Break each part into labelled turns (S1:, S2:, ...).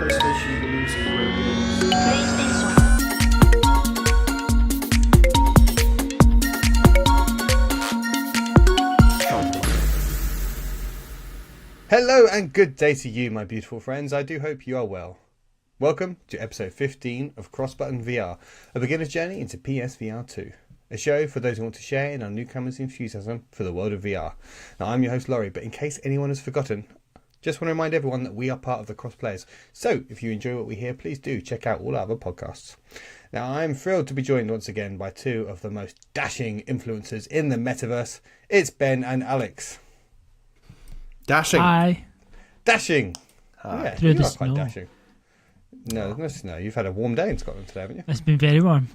S1: PlayStation believes in great games.
S2: Hello and good day to you, my beautiful friends. I do hope you are well. Welcome to episode 15 of crossbuttonvr, a beginner's journey into PSVR2. A show for those who want to share in our newcomers' enthusiasm for the world of VR. Now, I'm your host, Laurie, but in case anyone has forgotten, just want to remind everyone that we are part of the Cross Players. So, if you enjoy what we hear, please do check out all our other podcasts. Now, I'm thrilled to be joined once again by two of the most dashing influencers in the metaverse. It's Ben and Alex.
S1: Dashing.
S3: Hi.
S2: Dashing. Yeah,
S3: Through
S2: you
S3: the
S2: are quite
S3: snow.
S2: dashing. No, no snow. You've had a warm day in Scotland today, haven't you?
S3: It's been very warm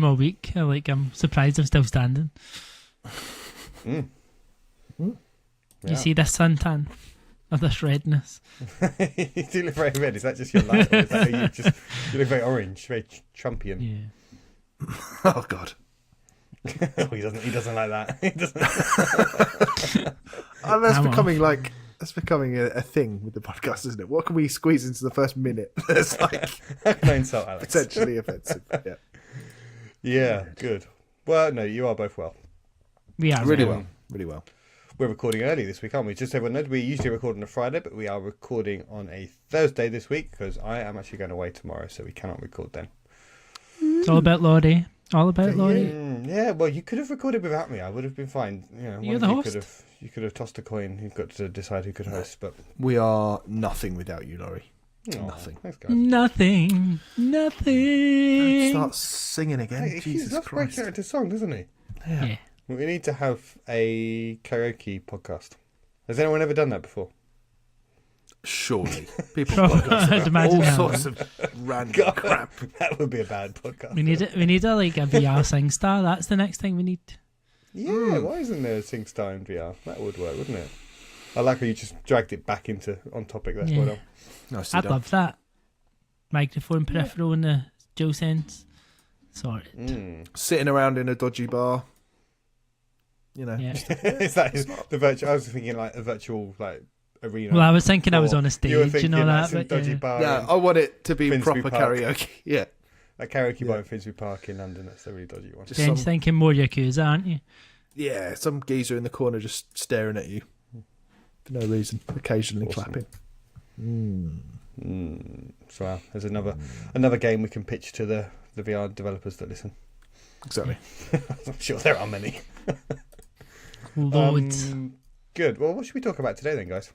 S3: all week. I'm surprised I'm still standing.
S2: Yeah.
S3: You see this suntan or this redness?
S2: You do look very red. Is that just your light? Or is that you look very orange, very Trumpian?
S3: Yeah.
S1: Oh God.
S2: Oh, he doesn't like that. He doesn't.
S1: That's becoming a thing with the podcast, isn't it? What can we squeeze into the first minute that's like
S2: No insult, Alex.
S1: potentially offensive? Yeah.
S2: Yeah, good. Well, no, you are both well.
S3: We are
S1: Really
S3: very
S1: well.
S2: We're recording early this week, aren't we? Just so everyone knows, we usually record on a Friday, but we are recording on a Thursday this week because I am actually going away tomorrow, so we cannot record then.
S3: It's all about Laurie. All about Laurie.
S2: Yeah, well, you could have recorded without me. I would have been fine. You know,
S3: You're the host.
S2: You could have tossed a coin. You've got to decide who could host, but
S1: We are nothing without you, Laurie.
S2: Aw,
S1: Nothing.
S2: Thanks, guys.
S3: Nothing.
S1: Start singing again.
S2: Hey, he
S1: Jesus
S2: loves break
S1: Christ.
S2: out into song, doesn't he?
S3: Yeah.
S2: We need to have a karaoke podcast. Has anyone ever done that before?
S1: Surely. People
S3: Probably.
S1: podcast
S3: I'd
S1: about
S3: imagine
S1: all
S3: that.
S1: sorts of random crap.
S2: That would be a bad podcast.
S3: We need a VR sing star. That's the next thing we need.
S2: Yeah, why isn't there a SingStar in VR? That would work, wouldn't it? I like how you just dragged it back into on topic. That's
S3: Yeah.
S2: well done.
S1: Nicely
S3: I'd
S1: done.
S3: love that. Microphone peripheral and the DualSense. Sorted.
S1: Sitting around in a dodgy bar. You know.
S3: Yeah.
S2: Is that the virtual? I was thinking like a virtual like arena.
S3: Well, I was thinking I was
S2: Or
S3: on a
S2: you were
S3: stage
S2: thinking
S3: and all
S2: that's
S3: that.
S2: in
S3: But
S2: dodgy
S3: yeah.
S2: bar.
S1: Yeah,
S2: in
S1: I want it to be
S2: Finsbury
S1: proper
S2: Park.
S1: karaoke. Yeah.
S2: that karaoke bar
S1: Yeah.
S2: in Finsbury Park in London. That's a really dodgy one.
S1: Just
S3: Ben's
S1: some,
S3: thinking more Yakuza, aren't you?
S1: yeah, some geezer in the corner just staring at you for no reason, occasionally
S2: Awesome.
S1: clapping.
S2: So there's another game we can pitch to the VR developers that listen.
S1: Exactly.
S2: I'm sure there are many.
S3: Loads.
S2: Good. Well, what should we talk about today then, guys?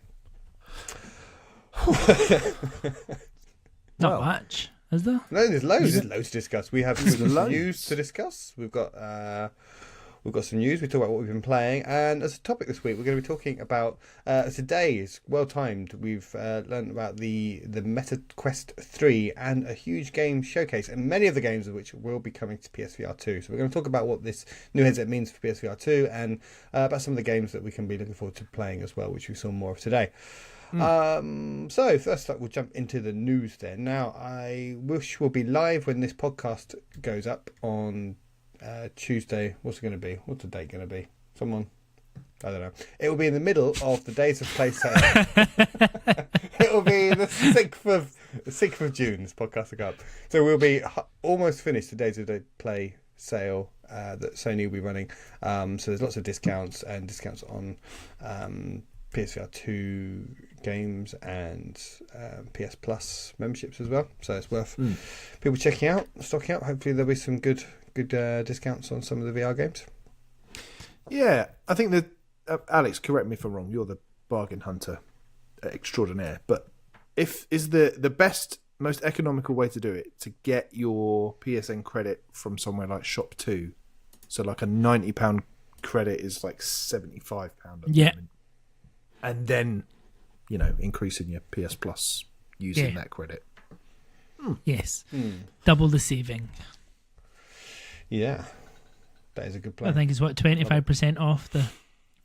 S3: Not much, is there?
S2: No, there's loads. There's loads to discuss. We have some
S1: loads.
S2: news to discuss. We've got some news. We talk about what we've been playing, and as a topic this week, we're going to be talking about today is well timed. We've learned about the Meta Quest 3 and a huge game showcase, and many of the games of which will be coming to PSVR2. So we're going to talk about what this new headset means for PSVR2 and about some of the games that we can be looking forward to playing as well, which we saw more of today. So first up, we'll jump into the news then. Now, I wish we'll be live when this podcast goes up on Tuesday. What's it going to be? What's the date going to be? Someone? I don't know. It will be in the middle of the Days of Play sale. It will be the 6th of June, this podcast will go up. So we'll be almost finished the Days of Play sale that Sony will be running. So there's lots of discounts and discounts on PSVR2 games and PS Plus memberships as well. So it's worth people checking out, stocking out. Hopefully there'll be some good discounts on some of the VR games.
S1: Yeah, I think that Alex, correct me if I'm wrong. You're the bargain hunter extraordinaire. But is the best, most economical way to do it to get your PSN credit from somewhere like Shop 2? So like a £90 credit is like £75 at the
S3: Yeah.
S1: moment. And then, increasing your PS Plus using that credit.
S3: Yes. Double the saving.
S2: Yeah, that is a good plan.
S3: I think it's 25% off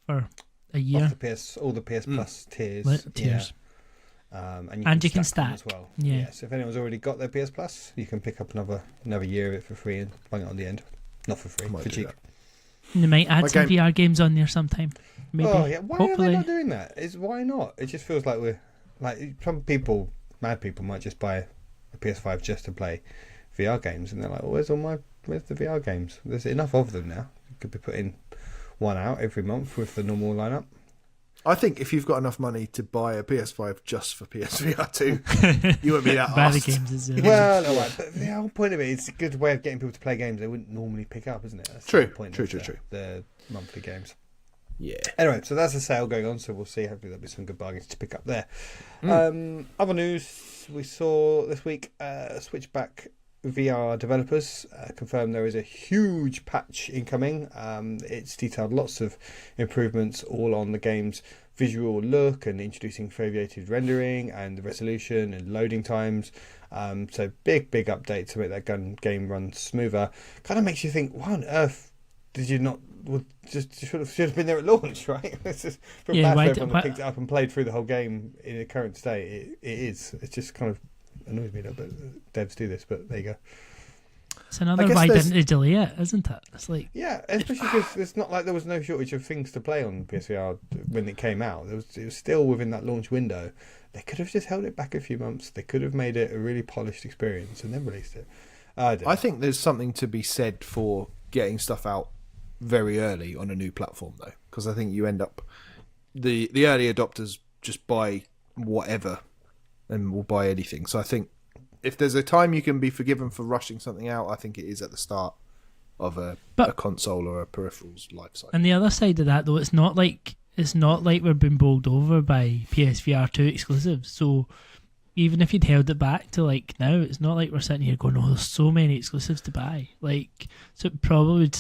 S3: for a year.
S2: Off all the PS Plus tiers.
S3: Tiers.
S2: Yeah.
S3: And you can
S2: them
S3: stack
S2: as well.
S3: Yeah.
S2: So if anyone's already got their PS Plus, you can pick up another year of it for free and bung it on the end. Not for free, for cheap.
S3: They might add some
S1: game-
S3: VR games on there sometime. Maybe.
S2: Oh yeah, why
S3: Hopefully.
S2: are they not doing that? Why not? It just feels like we're like some people mad people might just buy a PS5 just to play VR games, and they're like, where's the VR games? There's enough of them now. You could be putting one out every month with the normal lineup.
S1: I think if you've got enough money to buy a PS5 just for PSVR2, you won't be that
S3: Buy the
S1: arsed.
S3: games as well.
S2: Well, all right, but the whole point of it, it's a good way of getting people to play games they wouldn't normally pick up, isn't it? That's the
S1: True,
S2: whole point
S1: true,
S2: of
S1: true.
S2: the monthly games.
S1: Yeah.
S2: Anyway, so that's a sale going on, so we'll see. Hopefully there'll be some good bargains to pick up there. Other news we saw this week, Switchback VR developers confirmed there is a huge patch incoming. It's detailed lots of improvements all on the game's visual look and introducing foveated rendering and the resolution and loading times. So big update to make that game run smoother. Kind of makes you think, why on earth did you not... Well, just should have been there at launch, right? This is bad for everyone that picked it up and played through the whole game in the current state. It is. It's just kind of annoys me a little bit. Devs do this, but there you go.
S3: It's another why didn't they delay it, isn't it? It's like,
S2: yeah, especially because it's not like there was no shortage of things to play on PSVR when it came out. It was still within that launch window. They could have just held it back a few months. They could have made it a really polished experience and then released it.
S1: I think there's something to be said for getting stuff out very early on a new platform, though, because I think you end up the early adopters just buy whatever and will buy anything. So I think if there's a time you can be forgiven for rushing something out, I think it is at the start of a console or a peripheral's life cycle.
S3: And the other side of that, though, it's not like we're being bowled over by PSVR2 exclusives. So even if you'd held it back to like now, it's not like we're sitting here going, "Oh, there's so many exclusives to buy." Like, so it probably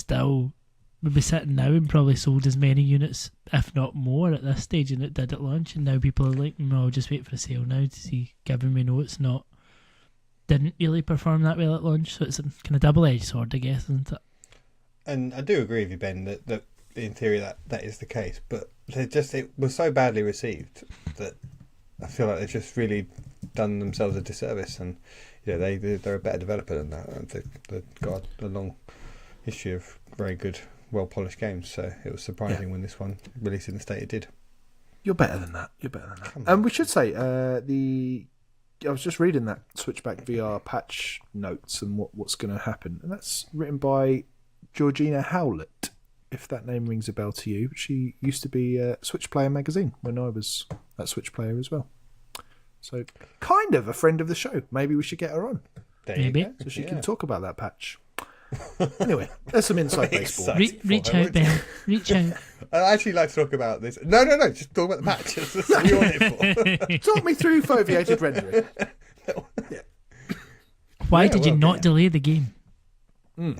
S3: would be sitting now and probably sold as many units, if not more, at this stage than it did at launch. And now people are like, "No, I'll just wait for a sale now to see." Given we know it's not. Didn't really perform that well at launch, so it's a kind of double-edged sword, I guess, isn't it?
S2: And I do agree with you, Ben, that in theory that is the case, but it was so badly received that I feel like they've just really done themselves a disservice, and they're a better developer than that. They've got a long history of very good, well-polished games, so it was surprising when this one released in the state it did.
S1: You're better than that. And we should say I was just reading that Switchback VR patch notes and what's going to happen, and that's written by Georgina Howlett. If that name rings a bell to you, she used to be Switch Player magazine when I was at Switch Player as well. So kind of a friend of the show. Maybe we should get her on.
S3: Maybe.
S1: So she can talk about that patch. Anyway, there's some inside baseball.
S3: Reach out, Ben. Reach out.
S2: I'd actually like to talk about this. No, just talk about the patch. That's what you want it for.
S1: Talk me through foveated rendering.
S3: Why did you not delay the game?
S2: No,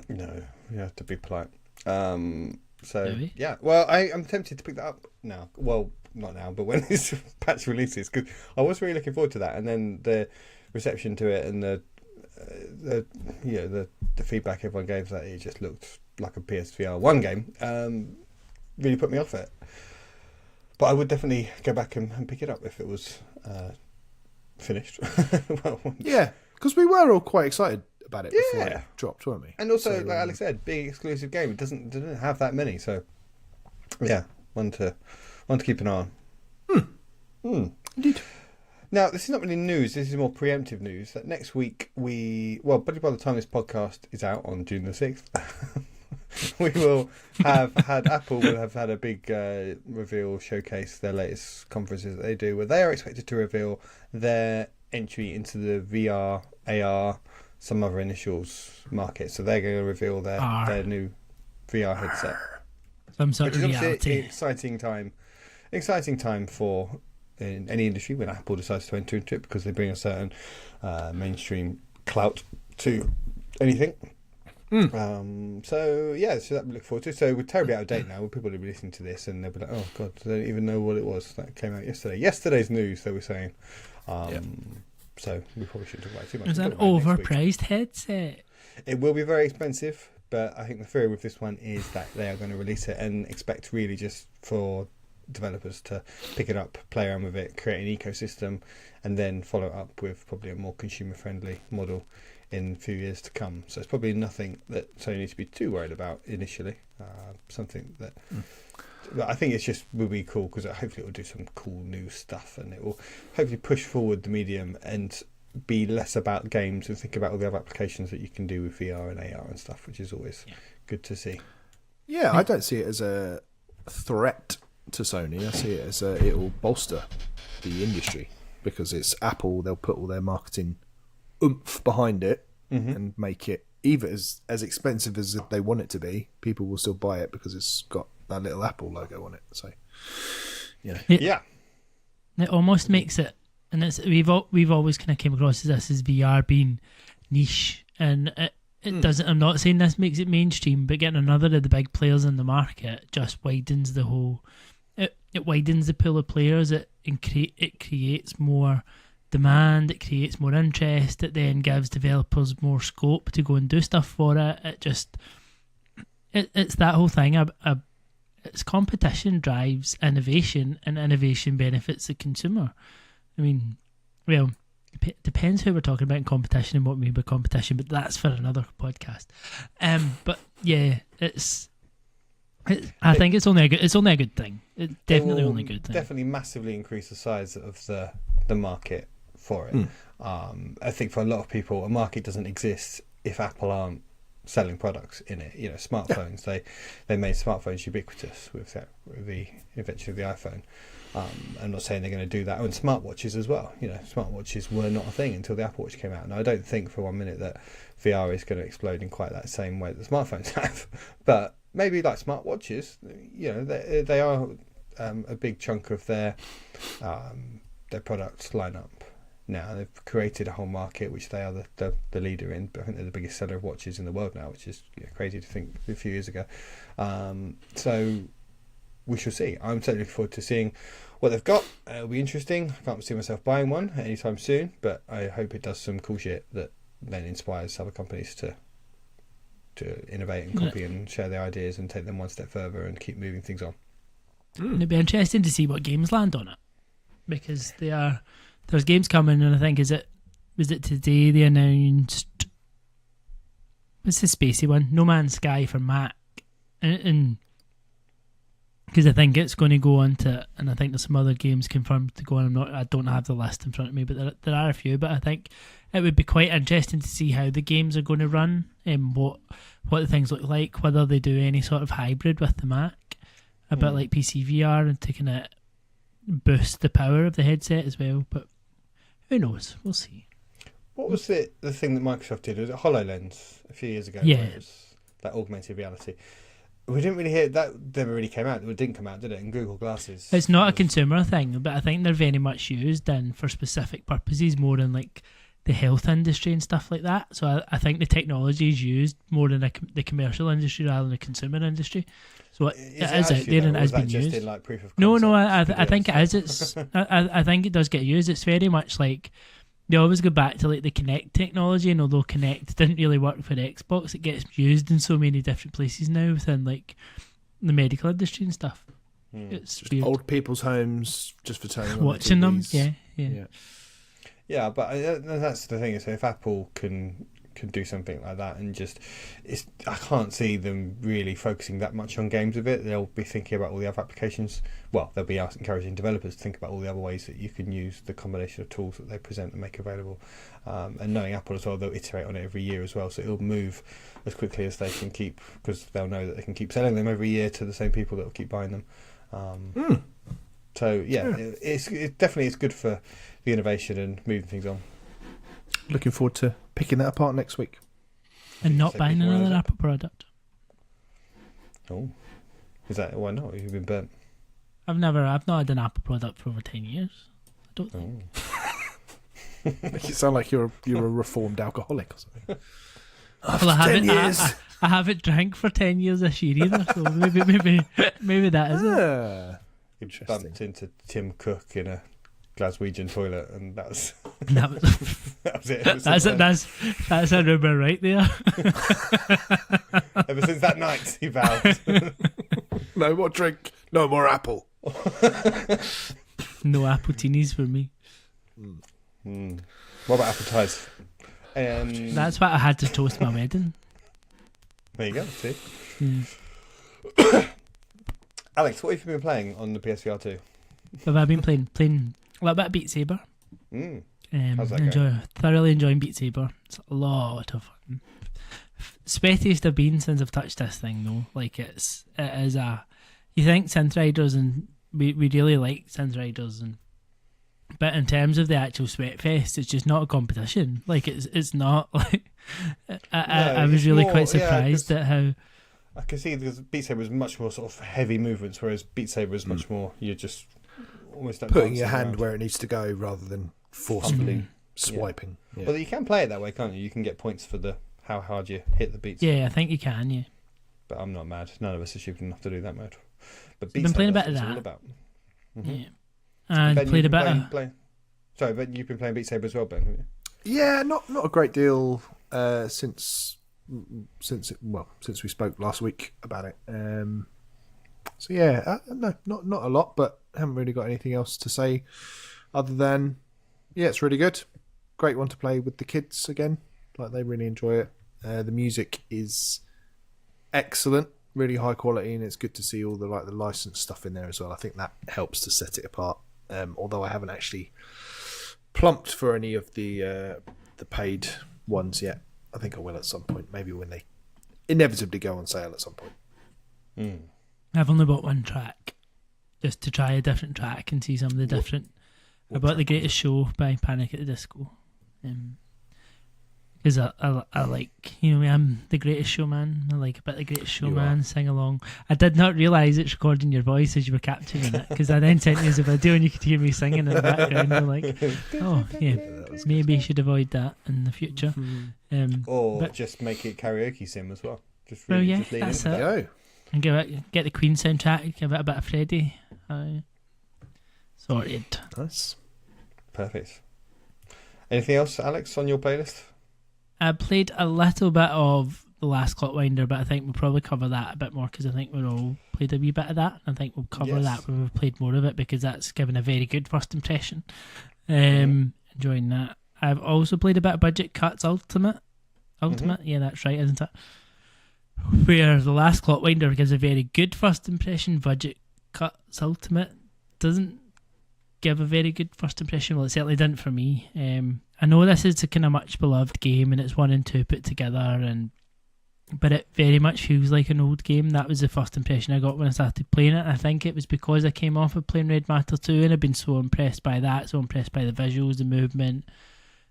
S2: you have to be polite. Yeah. Well, I'm tempted to pick that up now. Well, not now, but when this patch releases, because I was really looking forward to that, and then the reception to it and the feedback everyone gave that it just looked like a PSVR1 game really put me off it. But I would definitely go back and pick it up if it was finished.
S1: Yeah, because we were all quite excited about it before it dropped, weren't we?
S2: And also, like Alex said, big exclusive game. It didn't have that many, so yeah, one to keep an eye on.
S1: Indeed.
S2: Now, this is not really news, this is more preemptive news, that next week probably by the time this podcast is out on June the 6th, Apple will have had a big reveal, showcase their latest conferences that they do, where they are expected to reveal their entry into the VR, AR, some other initials market. So they're going to reveal their new VR headset.
S3: Some sort of reality.
S2: Exciting time for in any industry when Apple decides to enter into it, because they bring a certain mainstream clout to anything. So that we look forward to. So we're terribly out of date now. People will be listening to this and they'll be like, "Oh God, I don't even know what it was that came out yesterday." Yesterday's news, they were saying. So we probably shouldn't talk about it too much.
S3: Is that an overpriced headset?
S2: It will be very expensive, but I think the theory with this one is that they are going to release it and expect really just for developers to pick it up, play around with it, create an ecosystem, and then follow it up with probably a more consumer-friendly model in a few years to come. So it's probably nothing that Sony needs to be too worried about initially. Something that I think it's just will be cool because hopefully it will do some cool new stuff, and it will hopefully push forward the medium and be less about games and think about all the other applications that you can do with VR and AR and stuff, which is always good to see.
S1: Yeah, I don't see it as a threat to Sony. I see it as it will bolster the industry because it's Apple. They'll put all their marketing oomph behind it and make it either as expensive as they want it to be. People will still buy it because it's got that little Apple logo on it. So,
S2: Yeah.
S3: It almost makes it, and we've always kind of came across this as VR being niche, and it doesn't. I'm not saying this makes it mainstream, but getting another of the big players in the market just widens the whole. It widens the pool of players. It creates more demand. It creates more interest. It then gives developers more scope to go and do stuff for it. It's that whole thing. It's competition drives innovation, and innovation benefits the consumer. I mean, well, it depends who we're talking about in competition and what we mean by competition, but that's for another podcast. But yeah, I think it's only a good thing. It's definitely only a good thing.
S2: Definitely massively increase the size of the market for it. I think for a lot of people, a market doesn't exist if Apple aren't selling products in it. Smartphones. They made smartphones ubiquitous with the invention of the iPhone. I'm not saying they're going to do that. And smartwatches as well. Smartwatches were not a thing until the Apple Watch came out. And I don't think for 1 minute that VR is going to explode in quite that same way that smartphones have. But maybe like smartwatches, they are a big chunk of their product lineup. Now they've created a whole market which they are the leader in. I think they're the biggest seller of watches in the world now, which is crazy to think a few years ago. So we shall see. I'm certainly looking forward to seeing what they've got. It'll be interesting. I can't see myself buying one anytime soon, but I hope it does some cool shit that then inspires other companies to innovate and copy and share their ideas and take them one step further and keep moving things on.
S3: And it'd be interesting to see what games land on it, because there's games coming, and I think was it today they announced, what's the spacey one, No Man's Sky for Mac, and because I think it's going to go on to, and I think there's some other games confirmed to go on. I don't have the list in front of me, but there are a few. But I think it would be quite interesting to see how the games are going to run and what the things look like, whether they do any sort of hybrid with the Mac, a bit like PC VR, and to kind of boost the power of the headset as well. But who knows? We'll see.
S2: What was the thing that Microsoft did? Was it HoloLens a few years ago?
S3: Yeah.
S2: Where it was that augmented reality. We didn't really hear that. Never really came out. It didn't come out, did it? And Google Glasses.
S3: It's not a consumer thing, but I think they're very much used in for specific purposes, more in like the health industry and stuff like that. So I think the technology is used more in the commercial industry rather than the consumer industry. So it is out there and it has been used.
S2: In, like, proof of
S3: No,
S2: concept
S3: I think it is. I think it does get used. It's very much like they always go back to like the Kinect technology, and although Kinect didn't really work for Xbox, it gets used in so many different places now within like the medical industry and stuff. It's
S1: just
S3: weird.
S1: old people's homes just for turning on
S3: Watching
S1: the
S3: them,
S1: TVs.
S2: Yeah, but that's the thing. So if Apple can do something like that, and I can't see them really focusing that much on games with it. They'll be thinking about all the other applications. Well, they'll be encouraging developers to think about all the other ways that you can use the combination of tools that they present and make available. And knowing Apple as well, they'll iterate on it every year as well, so it'll move as quickly as they can keep, because they'll know that they can keep selling them every year to the same people that will keep buying them. So it's definitely it's good for the innovation and moving things on.
S1: Looking forward to picking that apart next week.
S3: And not buying another Apple product.
S2: Oh, is that why not? You've been burnt.
S3: I've not had an Apple product for over 10 years. I don't think.
S1: Make it sound like you're a reformed alcoholic or something.
S3: Well, I haven't drank for 10 years this year either, so maybe that is it.
S2: You bumped into Tim Cook in a Glaswegian toilet, and that was it.
S3: That's a rumour right there.
S2: Ever since that night, he vowed.
S1: No more drink, no more apple.
S3: No apple teenies for me.
S2: What about apple ties?
S3: That's what I had to toast my wedding.
S2: There you go. See. Alex, what have you been playing on the PSVR2?
S3: But I've been playing a little bit of Beat Saber.
S2: How's that going?
S3: Thoroughly enjoying Beat Saber. It's a lot of fun. Sweatiest I've been since I've touched this thing though. Like it is a. You think Synth Riders, and we really like Synth Riders, but in terms of the actual sweat fest, it's just not a competition. Like it's not like. I was really quite surprised at how.
S2: I can see because Beat Saber was much more sort of heavy movements, whereas Beat Saber is much more you're just almost like
S1: putting your hand where it needs to go rather than forcefully swiping.
S2: Yeah. But you can play it that way, can't you? You can get points for how hard you hit the beats.
S3: Yeah, I think you can. Yeah.
S2: But I'm not mad. None of us are stupid enough to do that mode. But
S3: I've been playing a bit of that.
S2: All about.
S3: Mm-hmm. Yeah. And
S2: Ben,
S3: played a bit of.
S2: Sorry, but you've been playing Beat Saber as well, Ben, haven't you?
S1: Yeah, not a great deal since we spoke last week about it. So yeah, no, not a lot, but haven't really got anything else to say other than it's really good. Great one to play with the kids again. Like they really enjoy it. The music is excellent, really high quality, and it's good to see all the licensed stuff in there as well. I think that helps to set it apart. Although I haven't actually plumped for any of the paid ones yet. I think I will at some point, maybe when they inevitably go on sale at some point.
S3: I've only bought one track, just to try a different track and see some of the different. I bought The Greatest Show by Panic at the Disco. Because I like, I'm the Greatest Showman. I like a bit of The Greatest Showman, sing along. I did not realise it's recording your voice as you were capturing it, because I then sent you a video and you could hear me singing in the background. You're like, oh, yeah, maybe you should avoid that in the future.
S2: Or just make it karaoke sim as well. Just lean
S3: that's
S2: into
S3: it.
S2: that.
S3: And get the Queen soundtrack, give it a bit of Freddie. Sorted.
S1: Nice.
S2: Perfect. Anything else, Alex, on your playlist?
S3: I played a little bit of The Last Clockwinder, but I think we'll probably cover that a bit more because I think we've all played a wee bit of that. I think we'll cover that when we've played more of it because that's given a very good first impression. Enjoying that. I've also played a bit of Budget Cuts Ultimate. Yeah, that's right, isn't it? Where The Last Clockwinder gives a very good first impression, Budget Cuts Ultimate doesn't give a very good first impression. Well, it certainly didn't for me. I know this is a kind of much beloved game and it's 1 and 2 put together, but it very much feels like an old game. That was the first impression I got when I started playing it. I think it was because I came off of playing Red Matter 2 and I've been so impressed by that, so impressed by the visuals, the movement,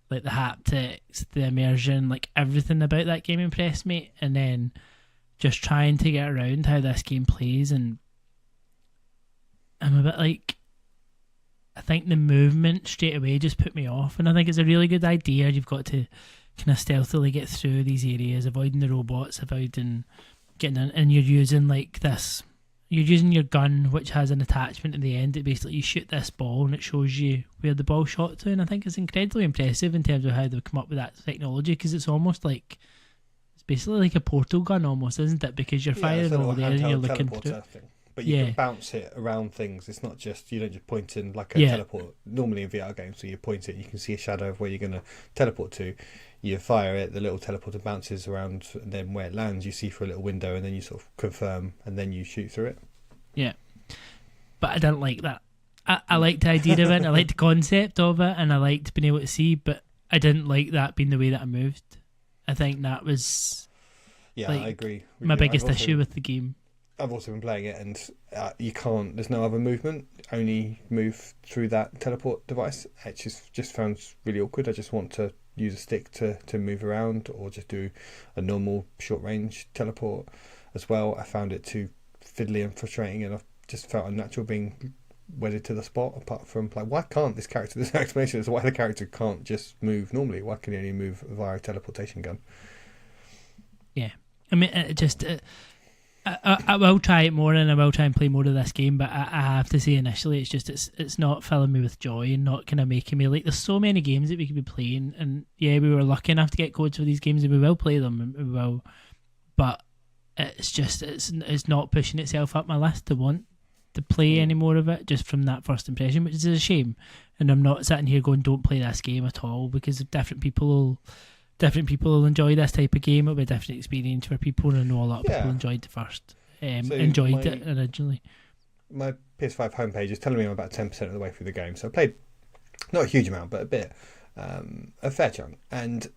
S3: like the haptics, the immersion, like everything about that game impressed me. And then just trying to get around how this game plays, and I'm a bit like, I think the movement straight away just put me off, and I think it's a really good idea. You've got to kind of stealthily get through these areas, avoiding the robots, avoiding getting in, and you're using like this. You're using your gun, which has an attachment at the end. It basically, you shoot this ball and it shows you where the ball shot to, and I think it's incredibly impressive in terms of how they've come up with that technology, because it's almost like, it's basically like a portal gun almost, isn't it? Because you're firing over there and you're looking through.
S2: But you can bounce it around things. It's not just, you don't just point in like a teleport. Normally in VR games, so you point it, you can see a shadow of where you're going to teleport to. You fire it, the little teleporter bounces around, and then where it lands, you see through a little window, and then you sort of confirm, and then you shoot through it. Yeah.
S3: But I didn't like that. I liked the idea of it, I liked the concept of it, and I liked being able to see, but I didn't like that being the way that I moved. I think that was...
S2: Yeah, I agree.
S3: My biggest issue with the game.
S2: I've also been playing it, and you can't. There's no other movement. Only move through that teleport device. It just sounds really awkward. I just want to use a stick to move around, or just do a normal short range teleport as well. I found it too fiddly and frustrating, and I've just felt unnatural being wedded to the spot. Apart from like, why can't this character? There's no explanation as to why the character can't just move normally. Why can he only move via a teleportation gun? Yeah, I mean, I will try it more, and I will try and play more of this game, but I have to say initially it's not filling me with joy and not kind of making me like, there's so many games that we could be playing, and yeah, we were lucky enough to get codes for these games and we will play them, and we will, but it's just it's not pushing itself up my list to want to play any more of it just from that first impression, which is a shame. And I'm not sitting here going, don't play this game at all, because different people will enjoy this type of game. It'll be a different experience for people, and I know a lot of people enjoyed the first, enjoyed it originally. my PS5 homepage is telling me I'm about 10% of the way through the game. So I played not a huge amount, but a bit, a fair chunk, and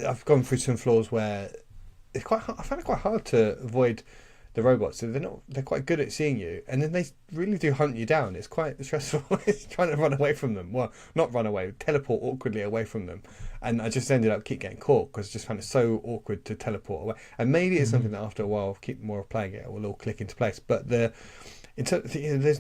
S2: I've gone through some floors where it's quite. I find it quite hard to avoid the robots. So they're quite good at seeing you, and then they really do hunt you down. It's quite stressful. It's trying to run away from them. Well, not run away, teleport awkwardly away from them. And I just ended up keep getting caught because I just found it so awkward to teleport away. And maybe it's something that after a while, keep more playing it, will all click into place. But there's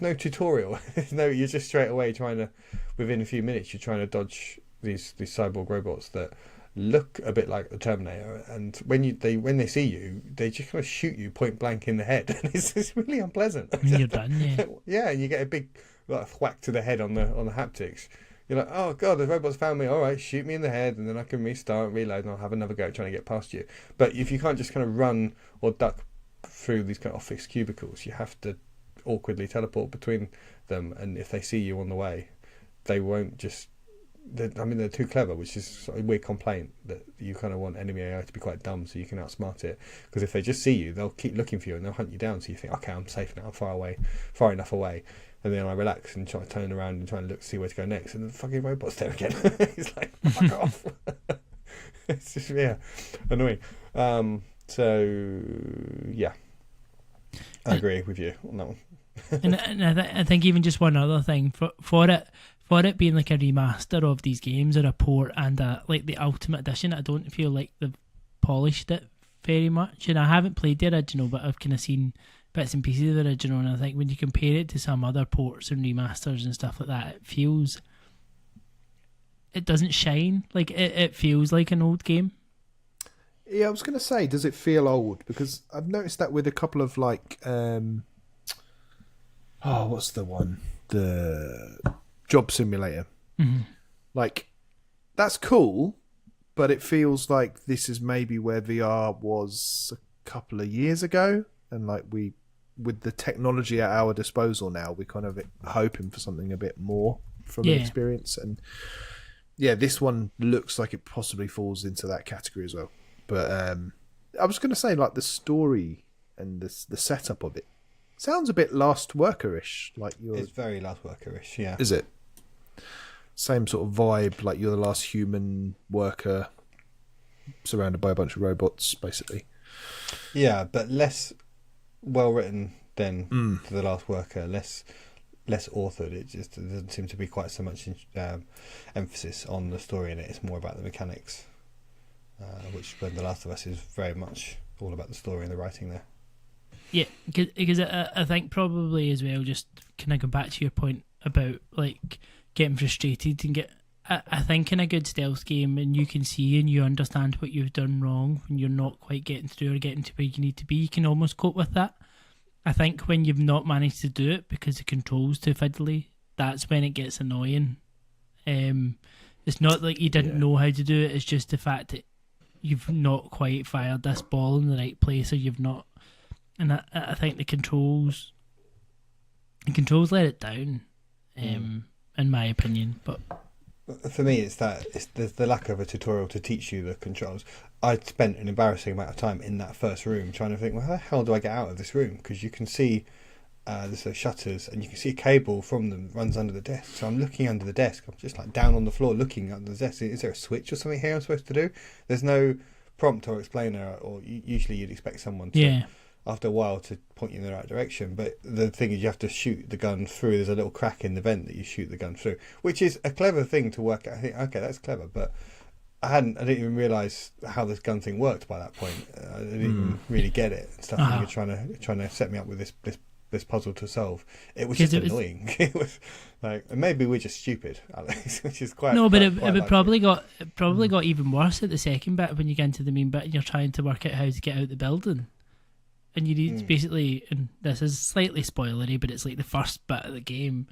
S2: no tutorial. You're just straight away trying to, within a few minutes, you're trying to dodge these cyborg robots that look a bit like the Terminator, and when they see you, they just kind of shoot you point blank in the head, and it's really unpleasant.
S3: And you're done, yeah.
S2: Yeah, and you get a big whack to the head on the haptics. You're like, oh god, the robot's found me. All right, shoot me in the head, and then I can restart, reload, and I'll have another go trying to get past you. But if you can't just kind of run or duck through these kind of office cubicles, you have to awkwardly teleport between them, and if they see you on the way, they won't just. They're too clever, which is sort of a weird complaint that you kind of want enemy AI to be quite dumb so you can outsmart it. Because if they just see you, they'll keep looking for you and they'll hunt you down. So you think, okay, I'm safe now, I'm far enough away. And then I relax and try to turn around and try and see where to go next. And the fucking robot's there again. It's like, fuck off. It's just, annoying. So, yeah. I agree with you on that one.
S3: and I think even just one other thing, for it being like a remaster of these games or a port and like the Ultimate Edition, I don't feel like they've polished it very much. And I haven't played the original, but I've kind of seen bits and pieces of the original, and I think when you compare it to some other ports and remasters and stuff like that, it doesn't shine. Like it feels like an old game.
S1: Yeah, I was going to say, does it feel old? Because I've noticed that with a couple of like, what's the one? The Job Simulator.
S3: Mm-hmm.
S1: Like, that's cool, but it feels like this is maybe where VR was a couple of years ago, and like with the technology at our disposal now, we're kind of hoping for something a bit more from the experience. And yeah, this one looks like it possibly falls into that category as well. But I was going to say, like, the story and the setup of it sounds a bit Last Worker-ish. Like
S2: it's very Last Worker-ish, yeah.
S1: Is it? Same sort of vibe, like you're the last human worker surrounded by a bunch of robots, basically.
S2: Yeah, but less well written than The Last Worker, less authored. It just doesn't seem to be quite so much emphasis on the story in it. It's more about the mechanics, which when The Last of Us is very much all about the story and the writing there.
S3: Yeah, because I think probably as well, just kind of go back to your point about like getting frustrated and I think in a good stealth game, and you can see and you understand what you've done wrong when you're not quite getting through or getting to where you need to be, you can almost cope with that. I think when you've not managed to do it because the control's too fiddly, that's when it gets annoying. It's not like you didn't know how to do it, it's just the fact that you've not quite fired this ball in the right place, or you've not. And I think the controls let it down, in my opinion. But
S2: for me, it's the lack of a tutorial to teach you the controls. I'd spent an embarrassing amount of time in that first room trying to think, well, how the hell do I get out of this room? Because you can see there's those shutters, and you can see a cable from them runs under the desk. So I'm looking under the desk. I'm just like down on the floor looking under the desk. Is there a switch or something here I'm supposed to do? There's no prompt or explainer, or usually you'd expect someone to, after a while, to point you in the right direction. But the thing is, you have to shoot the gun through. There's a little crack in the vent that you shoot the gun through, which is a clever thing to work out. I think, okay, that's clever, but I didn't even realise how this gun thing worked by that point. I didn't even really get it and stuff. And you're trying to set me up with this puzzle to solve. It was just annoying. It was like, maybe we're just stupid, Alex, which is quite.
S3: No, but it probably got even worse at the second bit when you get into the main bit and you're trying to work out how to get out the building. And you need basically, and this is slightly spoilery, but it's like the first bit of the game.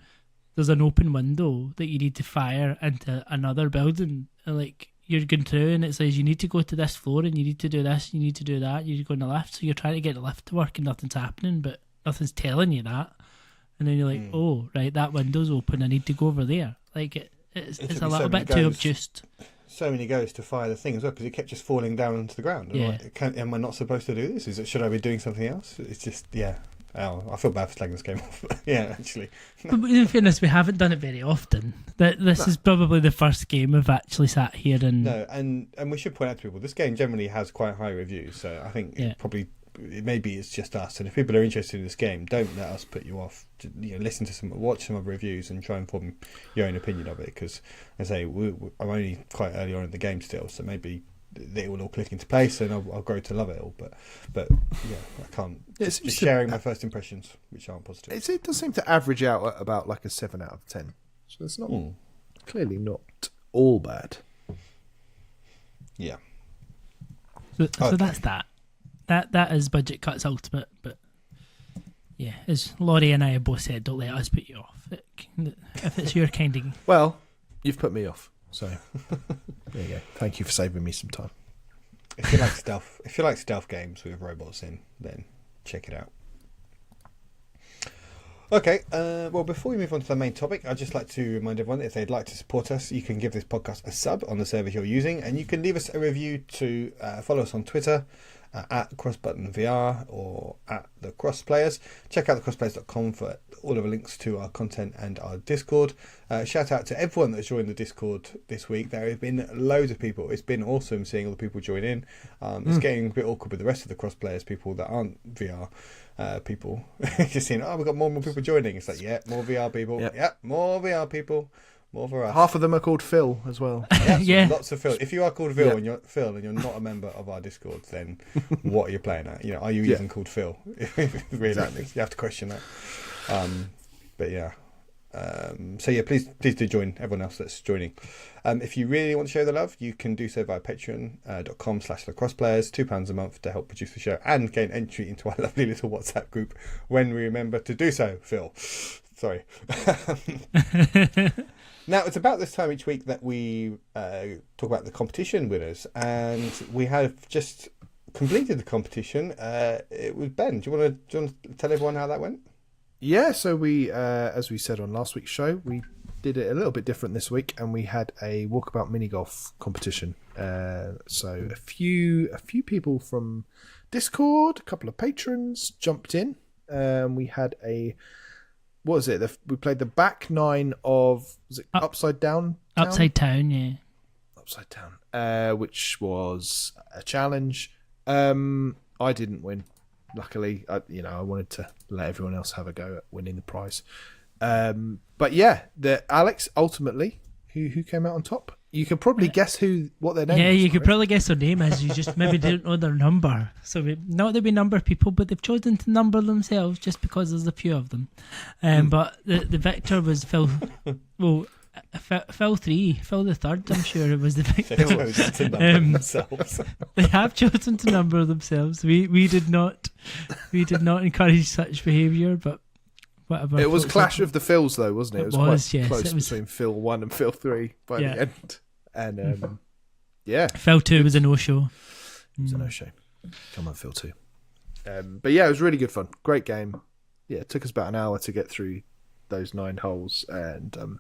S3: There's an open window that you need to fire into another building, and like you're going through, and it says you need to go to this floor, and you need to do this, you need to do that, you need to go in the lift. So you're trying to get the lift to work, and nothing's happening, but nothing's telling you that. And then you're like, oh, right, that window's open. I need to go over there. Like it's a little bit too obtuse.
S2: So many goes to fire the thing as well, because it kept just falling down onto the ground.
S3: Yeah.
S2: Like, am I not supposed to do this? Should I be doing something else? It's just, Oh, I feel bad for slagging this game off. Yeah, actually.
S3: But in fairness, we haven't done it very often. This is probably the first game we've actually sat here and...
S2: No, and we should point out to people, this game generally has quite high reviews, so I think maybe it's just us. And if people are interested in this game, don't let us put you off. Listen to watch some other reviews and try and form your own opinion of it. Because, as I say, I'm only quite early on in the game still, so maybe it will all click into place and I'll grow to love it all. But yeah, I can't. Just sharing my first impressions, which aren't positive.
S1: It does seem to average out at about like a 7 out of 10. So it's not clearly not all bad.
S2: Yeah.
S3: So that's that. That is Budget Cuts Ultimate, but yeah, as Laurie and I have both said, don't let us put you off. If it's your kind of...
S1: Well, you've put me off, so there you go. Thank you for saving me some time.
S2: If you like stealth games with robots in, then check it out. Okay, well, before we move on to the main topic, I'd just like to remind everyone that if they'd like to support us, you can give this podcast a sub on the service you're using, and you can leave us a review to follow us on Twitter at crossbuttonvr or at the crossplayers. Check out thecrossplayers.com for all of the links to our content and our Discord. Shout out to everyone that's joined the Discord this week. There have been loads of people. It's been awesome seeing all the people join in. It's getting a bit awkward with the rest of the crossplayers, people that aren't VR people. Just seeing, we've got more and more people joining. It's like, more VR people. Yep, more VR people. More for us.
S1: Half of them are called Phil as well.
S2: Yeah, lots of Phil. If you are called Phil and you're not a member of our Discord, then what are you playing at? Are you even called Phil? Really, exactly. You have to question that. But yeah. So yeah, please do join everyone else that's joining. If you really want to show the love, you can do so via patreon.com/thecrossplayers, £2 a month to help produce the show and gain entry into our lovely little WhatsApp group when we remember to do so. Phil, sorry. Now, it's about this time each week that we talk about the competition winners, and we have just completed the competition. It was Ben. Do you want to tell everyone how that went?
S1: Yeah, so we, as we said on last week's show, we did it a little bit different this week, and we had a walkabout mini golf competition. So a few people from Discord, a couple of patrons jumped in. We had what was it? We played the back 9 of, was it Upside Down?
S3: Upside Down, yeah.
S1: Upside Down, which was a challenge. I didn't win. Luckily, I wanted to let everyone else have a go at winning the prize. But yeah, Alex ultimately, who came out on top. You could probably guess what their name is.
S3: Yeah, you could probably guess their name as you just maybe didn't know their number. So not that we number people, but they've chosen to number themselves just because there's a few of them. But the victor was Phil. Well, Phil 3, Phil the 3rd. I'm sure it was the victor.
S2: They chose to number themselves.
S3: They have chosen to number themselves. We did not encourage such behaviour, but. Whatever.
S1: It was Clash of the Phils, though, wasn't it? It was quite
S3: yes,
S1: close between Phil 1 and Phil 3 by the end. And
S3: Phil 2 was a no-show.
S1: It was a no-show. Come on, Phil 2. But yeah, it was really good fun. Great game. Yeah, it took us about an hour to get through those 9 holes, and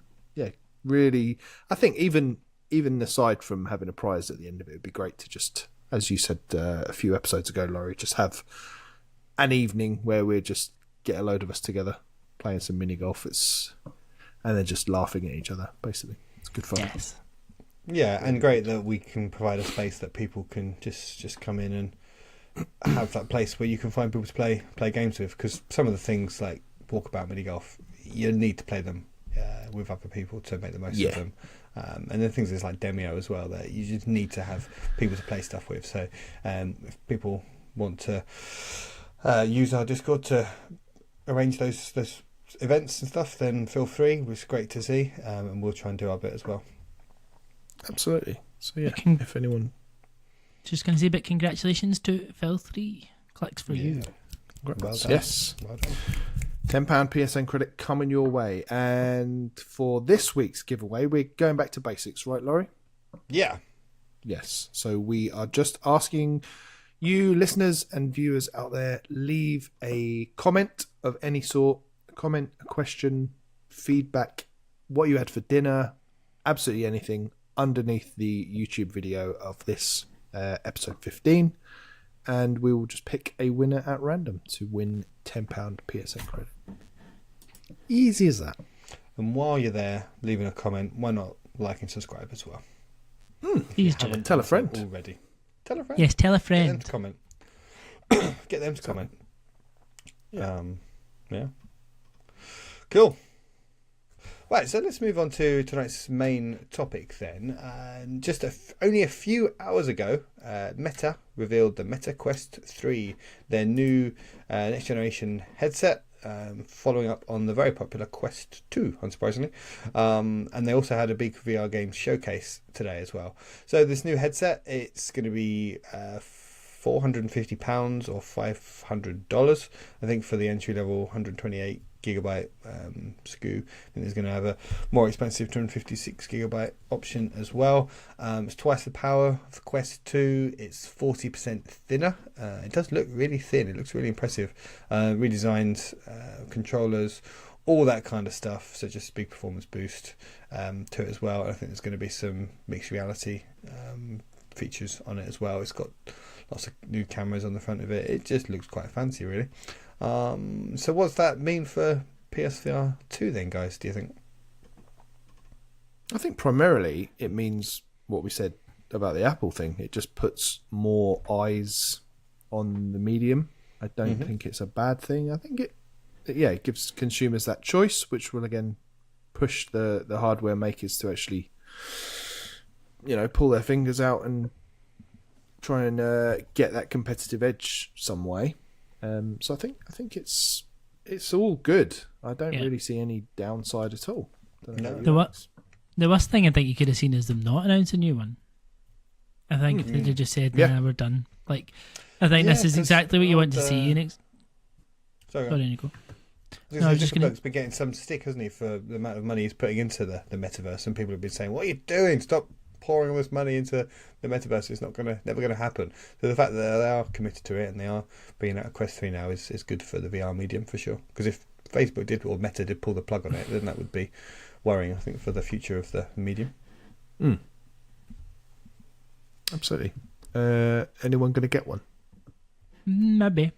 S1: really, I think even aside from having a prize at the end of it, it'd be great to just, as you said a few episodes ago, Laurie, just have an evening where we just get a load of us together, playing some mini golf, and then just laughing at each other. Basically, it's good fun.
S3: Yes.
S2: Yeah, and great that we can provide a space that people can just come in and have that place where you can find people to play games with. Because some of the things like walkabout mini golf, you need to play them with other people to make the most of them. And then things like Demio as well, that you just need to have people to play stuff with. So if people want to use our Discord to arrange those events and stuff, then feel free. It was great to see, and we'll try and do our bit as well.
S1: Absolutely. So yeah, if anyone,
S3: just going to say, but congratulations to Phil 3. Clicks for you.
S2: Well done.
S1: Yes.
S2: Well done.
S1: £10 PSN credit coming your way. And for this week's giveaway, we're going back to basics, right, Laurie?
S2: Yeah.
S1: Yes. So we are just asking you, listeners and viewers out there, leave a comment of any sort, a question, feedback, what you had for dinner, absolutely anything underneath the YouTube video of this episode 15. and we will just pick a winner at random to win £10 PSN credit. Easy as that.
S2: And while you're there, leaving a comment, why not like and subscribe as well?
S3: Please do.
S1: Tell a friend.
S2: Already. Tell a friend.
S3: Yes, tell a
S2: Get them
S3: friend.
S2: to comment. Get them to comment.
S1: Yeah.
S2: Yeah. Cool. Right, so let's move on to tonight's main topic then. Just only a few hours ago, Meta revealed the Meta Quest 3, their new next generation headset, following up on the very popular Quest 2, unsurprisingly. And they also had a big VR game showcase today as well. So this new headset, it's going to be £450 or $500, I think, for the entry level 128 gigabyte SKU. I think there's going to have a more expensive 256 gigabyte option as well. It's twice the power of the Quest 2. It's 40% thinner. It does look really thin. It looks really impressive. Redesigned controllers, all that kind of stuff. So just a big performance boost to it as well. I think there's going to be some mixed reality features on it as well. It's got lots of new cameras on the front of it. It just looks quite fancy, really. So what's that mean for PSVR 2 then, guys, do you think?
S1: I think primarily it means what we said about the Apple thing. It just puts more eyes on the medium. I don't think it's a bad thing. I think it gives consumers that choice, which will again push the hardware makers to actually, pull their fingers out and try and get that competitive edge some way. So I think it's all good. I don't really see any downside at all.
S3: The worst thing I think you could have seen is them not announce a new one. I think if they'd have just said, "Nah, we're done." Like, I think this is exactly what you want to see. Sorry, Nico.
S2: Zuckerberg's been getting some stick, hasn't he, for the amount of money he's putting into the metaverse, and people have been saying, "What are you doing? Stop pouring all this money into the metaverse. It's never gonna happen." So the fact that they are committed to it and they are bringing out a Quest 3 now is good for the VR medium for sure. Because if Facebook did, or Meta did, pull the plug on it, then that would be worrying, I think, for the future of the medium.
S1: Absolutely. Anyone going to get one?
S3: Maybe.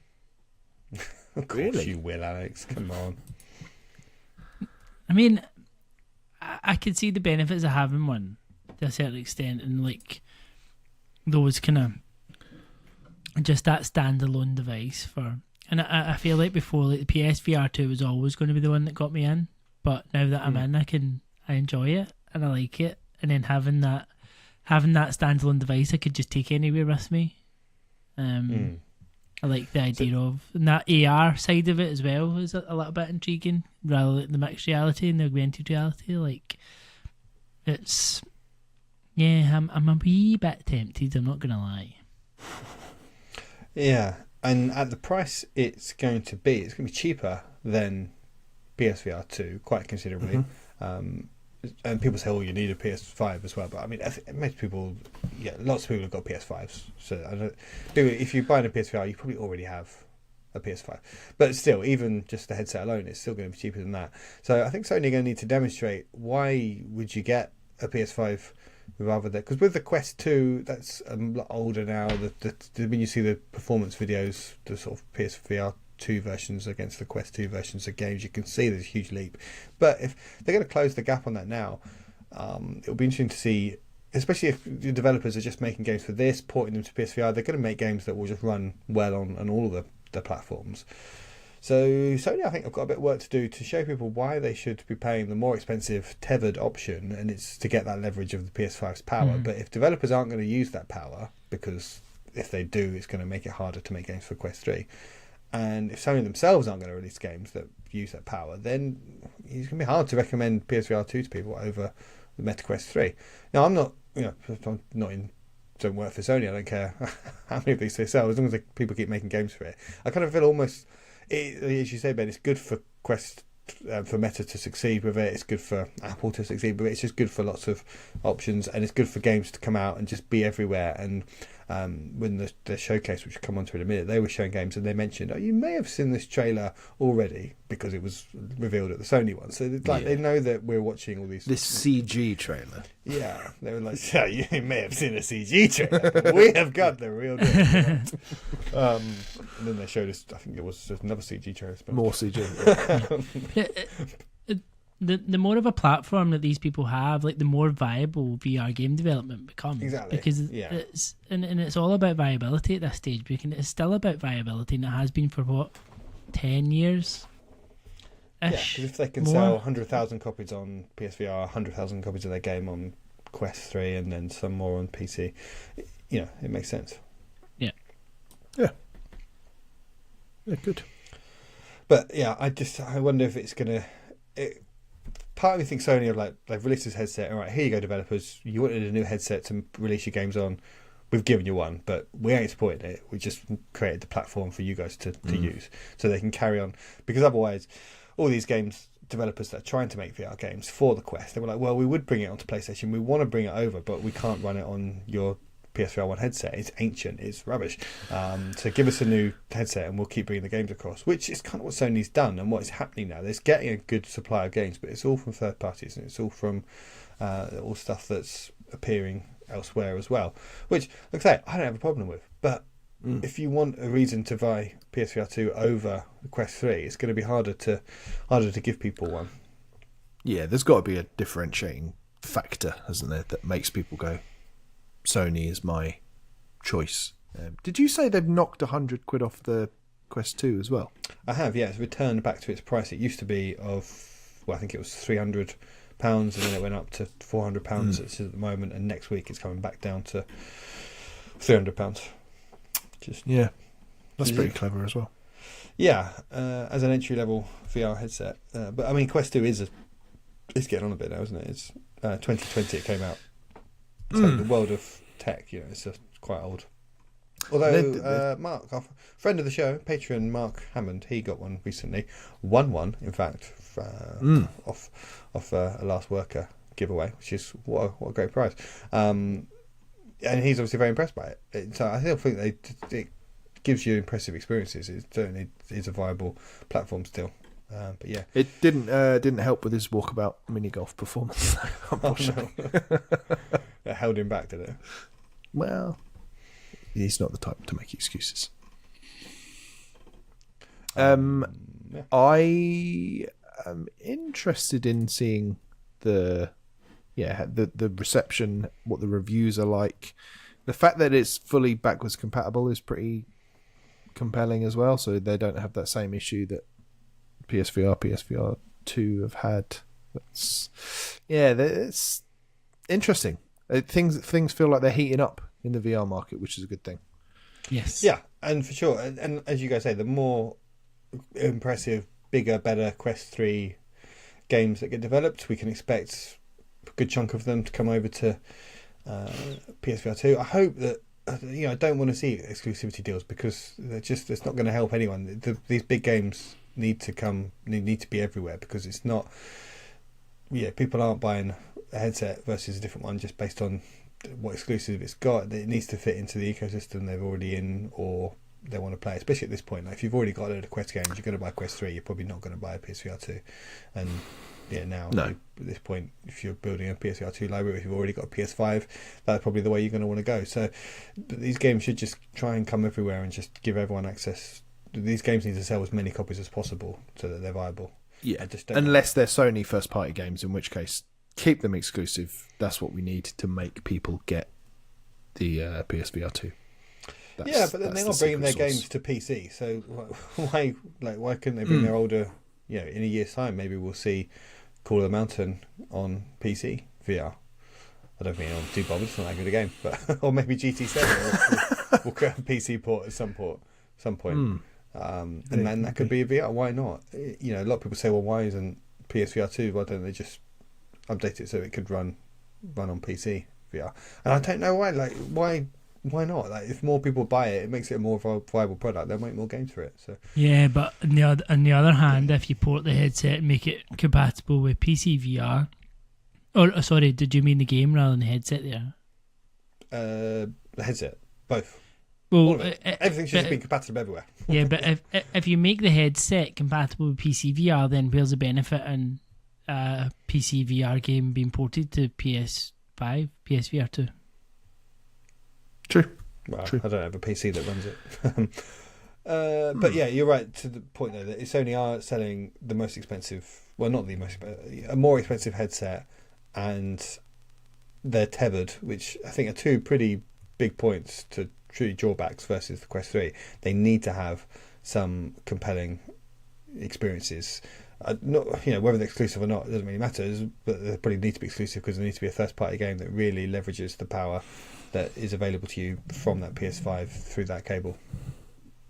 S2: Of course you will, Alex. Come on.
S3: I mean, I could see the benefits of having one to a certain extent, and like those kind of just that standalone device for. And I feel like before, like the PSVR2 was always going to be the one that got me in, but now that I'm in, I enjoy it and I like it, and then having that standalone device I could just take anywhere with me. I like the idea of, and that AR side of it as well is a little bit intriguing, rather than the mixed reality and the augmented reality. Like, it's, I'm a wee bit tempted, I'm not going to lie.
S2: Yeah, and at the price it's going to be cheaper than PSVR2 quite considerably. And people say, "Oh, you need a PS5 as well." But I mean, most people, lots of people have got PS5s. So if you're buying a PSVR, you probably already have a PS5. But still, even just the headset alone, it's still going to be cheaper than that. So I think Sony are going to need to demonstrate, why would you get a PS5 rather than, because with the Quest 2, that's a lot older now. When you see the performance videos, the sort of PSVR 2 versions against the Quest 2 versions of games, you can see there's a huge leap. But if they're going to close the gap on that now, it'll be interesting to see, especially if the developers are just making games for this, porting them to PSVR. They're going to make games that will just run well on all of the platforms. So Sony, I think, have got a bit of work to do to show people why they should be paying the more expensive tethered option, and it's to get that leverage of the PS5's power. But if developers aren't going to use that power, because if they do, it's going to make it harder to make games for Quest 3. And if Sony themselves aren't going to release games that use that power, then it's going to be hard to recommend PSVR 2 to people over the Meta Quest 3. Now, I'm not don't work for Sony. I don't care how many of these they sell, as long as people keep making games for it. I kind of feel almost, as you say, Ben, it's good for Quest for Meta to succeed with it. It's good for Apple to succeed with it. It's just good for lots of options, and it's good for games to come out and just be everywhere. And when the showcase, which we'll come on to in a minute, they were showing games, and they mentioned, you may have seen this trailer already because it was revealed at the Sony one. So it's like they know that we're watching all these.
S1: This CG trailer.
S2: Yeah, they were like, yeah, you may have seen a CG trailer, but we have got the real deal. And then they showed us, I think it was another CG trailer.
S1: More CG.
S3: The more of a platform that these people have, like the more viable VR game development becomes.
S2: Exactly.
S3: Because it's and it's all about viability at this stage. Because it's still about viability, and it has been for what, 10 years.
S2: Yeah, because if they can sell 100,000 copies on PSVR, 100,000 copies of their game on Quest 3, and then some more on PC, it makes sense.
S3: Yeah.
S1: Yeah. Yeah, good.
S2: But yeah, I wonder if it's gonna. Part of me thinks Sony are they've released this headset. All right, here you go, developers. You wanted a new headset to release your games on. We've given you one, but we ain't supporting it. We just created the platform for you guys to use, so they can carry on. Because otherwise, all these games developers that are trying to make VR games for the Quest, they were like, well, we would bring it onto PlayStation. We want to bring it over, but we can't run it on your PSVR1 headset. It's ancient. It's rubbish. So give us a new headset and we'll keep bringing the games across, which is kind of what Sony's done and what is happening now. They're getting a good supply of games, but it's all from third parties and it's all from all stuff that's appearing elsewhere as well, which, like I say, I don't have a problem with. But if you want a reason to buy PSVR2 over the Quest 3, it's going to be harder to give people one.
S1: Yeah, there's got to be a differentiating factor, hasn't there, that makes people go, Sony is my choice. Did you say they've knocked £100 off the Quest 2 as well?
S2: I have, yeah. It's returned back to its price. It used to be I think it was £300, and then it went up to £400 at the moment, and next week it's coming back down to £300.
S1: That's pretty clever as well.
S2: Yeah, as an entry level VR headset. But I mean, Quest 2 is getting on a bit now, isn't it? It's 2020 it came out. So the world of tech, it's just quite old. Although Mark, our friend of the show, patron Mark Hammond, he got one recently. Won one, in fact, off a Last Worker giveaway, which is what a great prize. And he's obviously very impressed by it. So I still think it gives you impressive experiences. It certainly is a viable platform still. But yeah,
S1: it didn't help with his walkabout mini golf performance, unfortunately.
S2: Oh, no. It held him back, did it?
S1: Well, he's not the type to make excuses. I am interested in seeing the reception, what the reviews are like. The fact that it's fully backwards compatible is pretty compelling as well, so they don't have that same issue that PSVR2 have had. It's interesting. Things feel like they're heating up in the VR market, which is a good thing.
S3: Yes.
S2: Yeah, and for sure. And as you guys say, the more impressive, bigger, better Quest 3 games that get developed, we can expect a good chunk of them to come over to PSVR2. I hope that, I don't want to see exclusivity deals because it's not going to help anyone. These big games need to be everywhere, because it's not, people aren't buying a headset versus a different one just based on what exclusive it's got. It needs to fit into the ecosystem they're already in, or they want to play, especially at this point. If you've already got a load of Quest games, you're going to buy Quest 3, you're probably not going to buy a PSVR2. And at this point, if you're building a PSVR2 library, if you've already got a PS5, that's probably the way you're going to want to go. So these games should just try and come everywhere and just give everyone access. These games need to sell as many copies as possible so that they're viable.
S1: Yeah, unless they're Sony first-party games, in which case, keep them exclusive. That's what we need to make people get the PSVR2.
S2: But then they're not bringing their games to PC. So why couldn't they bring their older? In a year's time, maybe we'll see Call of the Mountain on PC VR. I don't think anyone too bothered. It's not that good a game, but or maybe GT7 will get a PC port at some point. And then that could be a VR. Why not? A lot of people say, well, why isn't PSVR2? Why don't they just update it so it could run on PC VR? And I don't know why. why not? Like, if more people buy it, it makes it a more viable product. They'll make more games for it. So
S3: Yeah, but on the other hand, if you port the headset and make it compatible with PC VR, or sorry, did you mean the game rather than the headset there?
S2: the headset, both.
S3: Well,
S2: All of it. Everything should just be compatible everywhere.
S3: yeah, but if you make the headset compatible with PC VR, then where's the benefit in a PC VR game being ported to PS5, PSVR2?
S1: True.
S2: Well,
S1: True.
S2: I don't have a PC that runs it. But yeah, you're right to the point though that Sony are selling the most expensive, well, not the most, a more expensive headset, and they're tethered, which I think are two pretty big points to truly drawbacks versus the Quest 3. They need to have some compelling experiences. Not, whether they're exclusive or not, it doesn't really matter, but they probably need to be exclusive because there needs to be a first party game that really leverages the power that is available to you from that PS5 through that cable.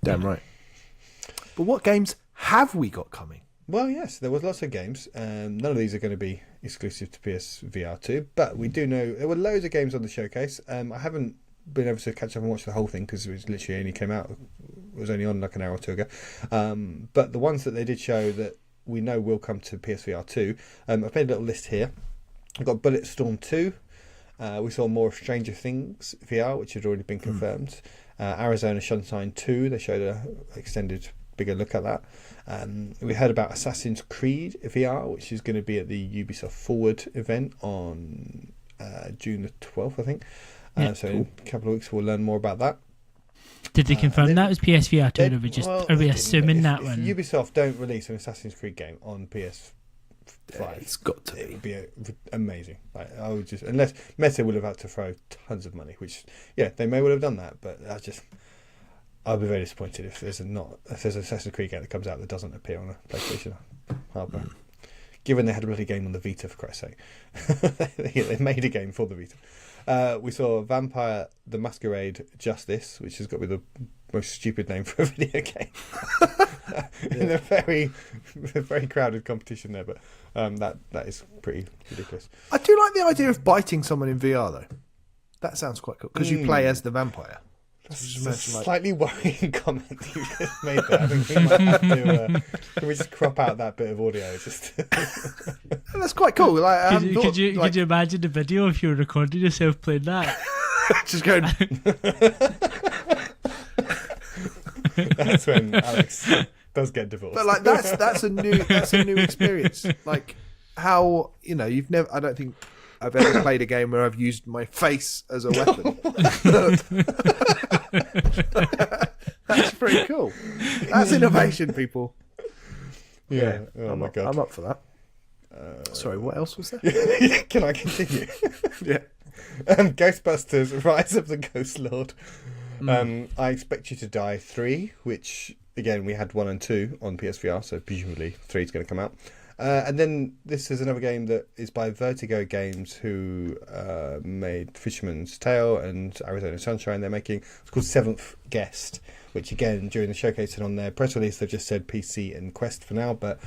S1: Damn right. But what games have we got coming?
S2: Well, yes, there was lots of games. None of these are going to be exclusive to PSVR2, but we do know there were loads of games on the showcase. I haven't been able to catch up and watch the whole thing because it was literally only came out. It was only on like an hour or two ago. But the ones that they did show that we know will come to PSVR2, I've made a little list here. I've got Bulletstorm 2. We saw more of Stranger Things VR, which had already been confirmed. Arizona Sunshine 2, they showed a extended, bigger look at that. We heard about Assassin's Creed VR, which is going to be at the Ubisoft Forward event on June the 12th, I think. So in a couple of weeks we'll learn more about that. Did
S3: they confirm that was PSVR2, or are we assuming
S2: if,
S3: that
S2: if
S3: one?
S2: Ubisoft don't release an Assassin's Creed game on PS5,
S1: It's got to
S2: it
S1: be.
S2: would be amazing. Like, I would just, unless Meta would have had to throw tons of money, which they may well have done that, but I'll be very disappointed if there's an Assassin's Creed game that comes out that doesn't appear on a PlayStation hardware. Given they had a bloody game on the Vita, for Christ's sake. They made a game for the Vita. We saw Vampire the Masquerade Justice, which has got to be the most stupid name for a video game. In a very, very crowded competition there, but that is pretty ridiculous.
S1: I do like the idea of biting someone in VR though. That sounds quite cool because you play as the vampire.
S2: That's a slightly worrying comment you just made there. I think we might have to. Can we just crop out that bit of audio?
S1: That's quite cool. Like,
S3: could you imagine the video if you were recording yourself playing that?
S1: Just going.
S2: That's when Alex does get divorced.
S1: But like that's a new experience. Like how you've never. I don't think I've ever played a game where I've used my face as a weapon. That's pretty cool. That's innovation, people.
S2: Yeah. Oh my god.
S1: I'm up for that. Sorry, what else was there?
S2: Can I continue?
S1: Yeah.
S2: Ghostbusters: Rise of the Ghost Lord. I Expect You to Die 3, which again we had 1 and 2 on PSVR, so presumably 3 is going to come out. And then this is another game that is by Vertigo Games, who made Fisherman's Tale and Arizona Sunshine. It's called Seventh Guest, which again during the showcase and on their press release they've just said PC and Quest for now, but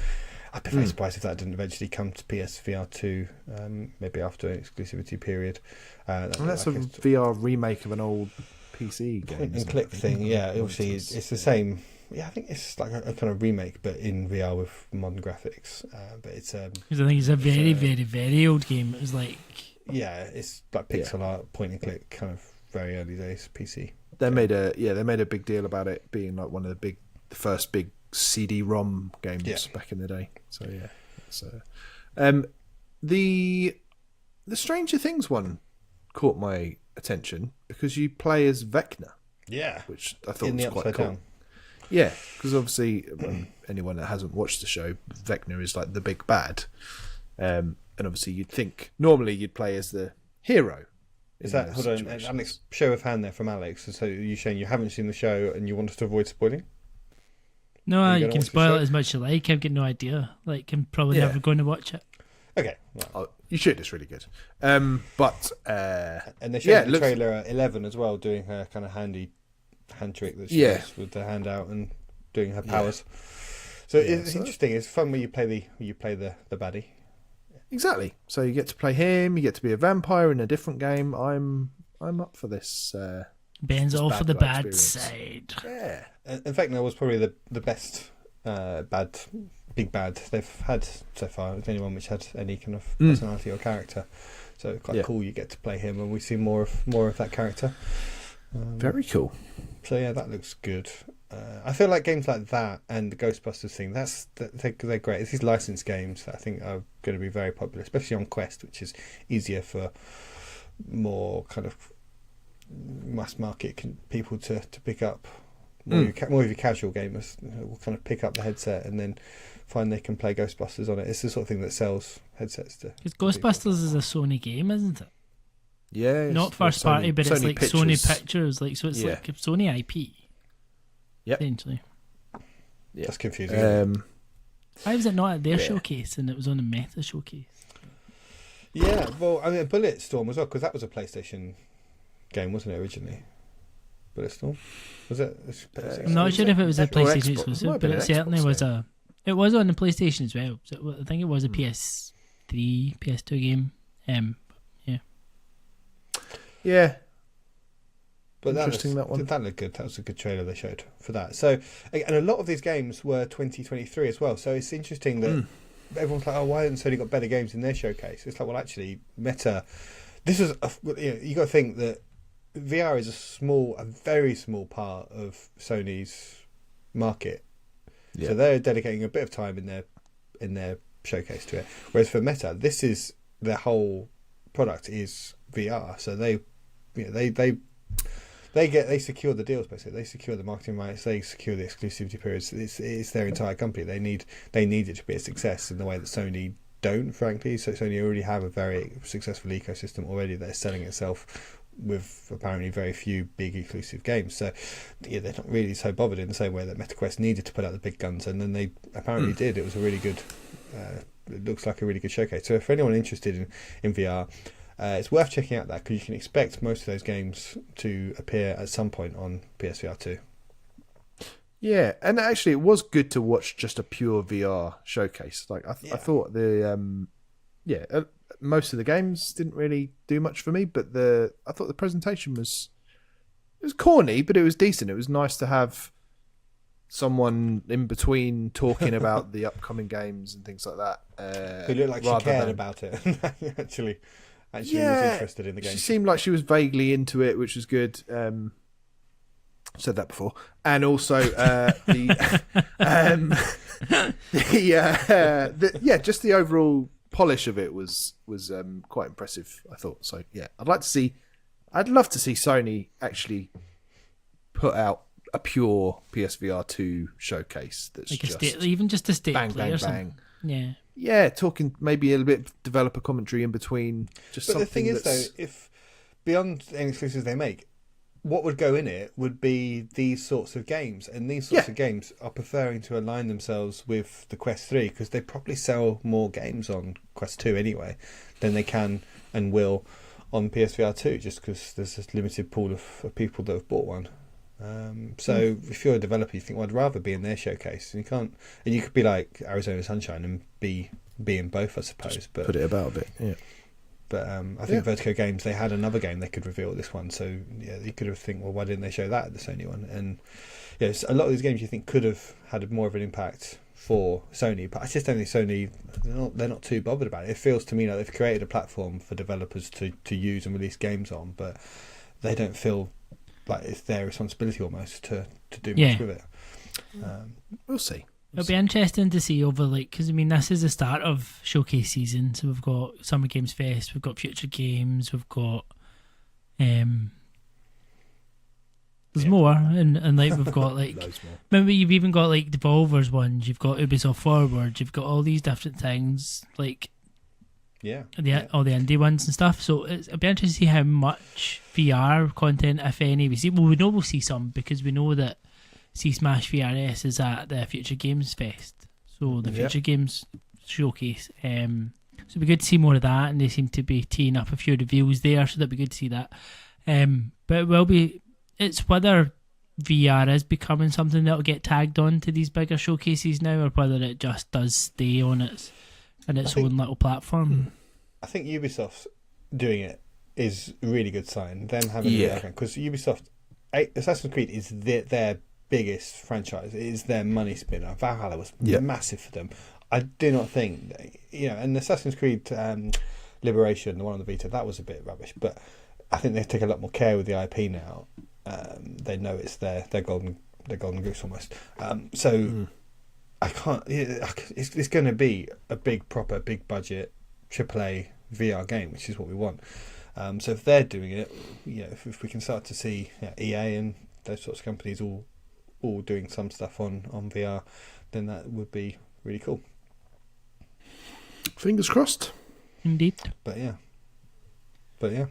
S2: I'd be very surprised if that didn't eventually come to PSVR2, maybe after an exclusivity period.
S1: That's a VR remake of an old PC game.
S2: Point and click thing, yeah. Obviously, it's the same. Yeah, I think it's like a kind of remake, but in VR with modern graphics. But it's
S3: because I think it's a very, very, very old game. It was like
S2: it's like pixel art, point and click, kind of very early days PC.
S1: They made a big deal about it being like one of the first big CD-ROM games back in the day. So yeah, it's, the Stranger Things one caught my attention because you play as Vecna.
S2: Yeah,
S1: which I thought
S2: in
S1: was
S2: the
S1: quite
S2: Upside
S1: cool.
S2: Down.
S1: Yeah, because obviously anyone that hasn't watched the show, Vecna is like the big bad, and obviously normally you'd play as the hero.
S2: Is that hold on? Alex, show of hand there from Alex. So you're saying you haven't seen the show and you want us to avoid spoiling?
S3: No, you can spoil it as much as you like. I've got no idea. Like, I'm probably never going to watch it.
S2: Okay,
S1: you should. It's really good. And
S2: they showed the trailer at 11 as well, doing her kind of hand trick that she does with the hand out and doing her powers. So it's interesting. It's fun when you play the baddie.
S1: Exactly. So you get to play him. You get to be a vampire in a different game. I'm up for this.
S3: Ben's
S1: Just
S3: all for
S1: bad
S3: the
S1: guy
S3: bad
S1: experience.
S3: side.
S1: Yeah.
S2: In fact, that was probably the best big bad they've had so far. If anyone which had any kind of personality or character, so quite cool. You get to play him, and we see more of that character.
S1: Very cool.
S2: So yeah, that looks good. I feel like games like that and the Ghostbusters thing, they're great. It's these licensed games that I think are going to be very popular, especially on Quest, which is easier for more kind of mass market people to pick up. More of your casual gamers will kind of pick up the headset and then find they can play Ghostbusters on it. It's the sort of thing that sells headsets to.
S3: Because Ghostbusters is a Sony game, isn't it?
S1: Yeah.
S3: Not first party, but it's like
S1: Pictures.
S3: Sony Pictures, like so. It's like Sony IP.
S1: Yep.
S3: Essentially.
S1: Yeah.
S2: That's confusing.
S3: Why was it not at their showcase and it was on the Meta showcase?
S2: Yeah, well, I mean, Bulletstorm as well, because that was a PlayStation game, wasn't it, originally? Bulletstorm? Was it?
S3: I'm not sure if it was a PlayStation
S1: Xbox.
S3: exclusive,
S1: Might have
S3: but
S1: been
S3: it
S1: an
S3: certainly
S1: Xbox
S3: was
S1: game.
S3: It was on the PlayStation as well. So I think it was a PS3, PS2 game.
S1: Yeah.
S2: But
S1: Interesting, that one.
S2: That looked good. That was a good trailer they showed for that. So, and a lot of these games were 2023 as well. So it's interesting that everyone's like, oh, why haven't Sony got better games in their showcase? It's like, well, actually, Meta. This is you got to think that VR is a very small part of Sony's market.
S1: Yeah.
S2: So they're dedicating a bit of time in their showcase to it. Whereas for Meta, this is their whole product is VR. So they secure the deals basically. They secure the marketing rights. They secure the exclusivity periods. It's their entire company. They need it to be a success in the way that Sony don't, frankly. So Sony already have a very successful ecosystem already that is selling itself with apparently very few big exclusive games. So yeah, they're not really so bothered in the same way that MetaQuest needed to put out the big guns, and then they apparently did. It was a really good. It looks like a really good showcase. So for anyone interested in VR. It's worth checking out that because you can expect most of those games to appear at some point on PSVR2.
S1: Yeah, and actually, it was good to watch just a pure VR showcase. Like I thought most of the games didn't really do much for me, but I thought the presentation was corny, but it was decent. It was nice to have someone in between talking about the upcoming games and things like that.
S2: It looked like she cared about it. Actually was interested in the game.
S1: She seemed like she was vaguely into it, which was good. Said that before, and also just the overall polish of it was quite impressive. I thought so. Yeah, I'd love to see Sony actually put out a pure PSVR2 showcase that's
S3: like
S1: just
S3: even just a state
S1: bang,
S3: play
S1: bang,
S3: or
S1: bang.
S3: something. Yeah.
S1: Yeah, talking maybe a little bit of developer commentary in between. Just
S2: but
S1: something
S2: the thing is,
S1: that's...
S2: though, if beyond any exclusives they make, what would go in it would be these sorts of games, and these sorts of games are preferring to align themselves with the Quest 3 because they probably sell more games on Quest 2 anyway than they can and will on PSVR 2, just because there's this limited pool of people that have bought one. So if you're a developer, you think, well, I'd rather be in their showcase, and you can't, and you could be like Arizona Sunshine and be in both, I suppose.
S1: Just
S2: but
S1: put it about a bit, yeah.
S2: But I think Vertigo Games, they had another game they could reveal at this one, so yeah, you could have think, well, why didn't they show that at the Sony one? And yes, a lot of these games you think could have had more of an impact for Sony, but I just don't think Sony, they're not too bothered about it. It feels to me like they've created a platform for developers to use and release games on, but they don't feel like it's their responsibility almost to do much with it.
S1: We'll see.
S3: It'll be interesting to see over, like, because I mean, this is the start of showcase season. So we've got Summer Games Fest, we've got Future Games, we've got there's more, and like we've got like remember you've even got like Devolver's ones, you've got Ubisoft Forward, you've got all these different things like all the indie ones and stuff. So it'll be interesting to see how much VR content, if any, we see. Well, we know we'll see some because we know that C-Smash VRS is at the Future Games Fest, so the Future Games Showcase. So it'd be good to see more of that, and they seem to be teeing up a few reviews there, so that'd be good to see that. But it will be, it's whether VR is becoming something that'll get tagged on to these bigger showcases now, or whether it just does stay on its own little platform.
S2: I think Ubisoft doing it is a really good sign. Them having because Ubisoft Assassin's Creed is their biggest franchise. It is their money spinner. Valhalla was massive for them. I do not think, and Assassin's Creed Liberation, the one on the Vita, that was a bit rubbish. But I think they take a lot more care with the IP now. They know it's their golden goose almost. I can't. It's going to be a big budget AAA VR game, which is what we want. So if they're doing it, if we can start to see EA and those sorts of companies all doing some stuff on VR, then that would be really cool.
S1: Fingers crossed.
S3: Indeed.
S2: But yeah,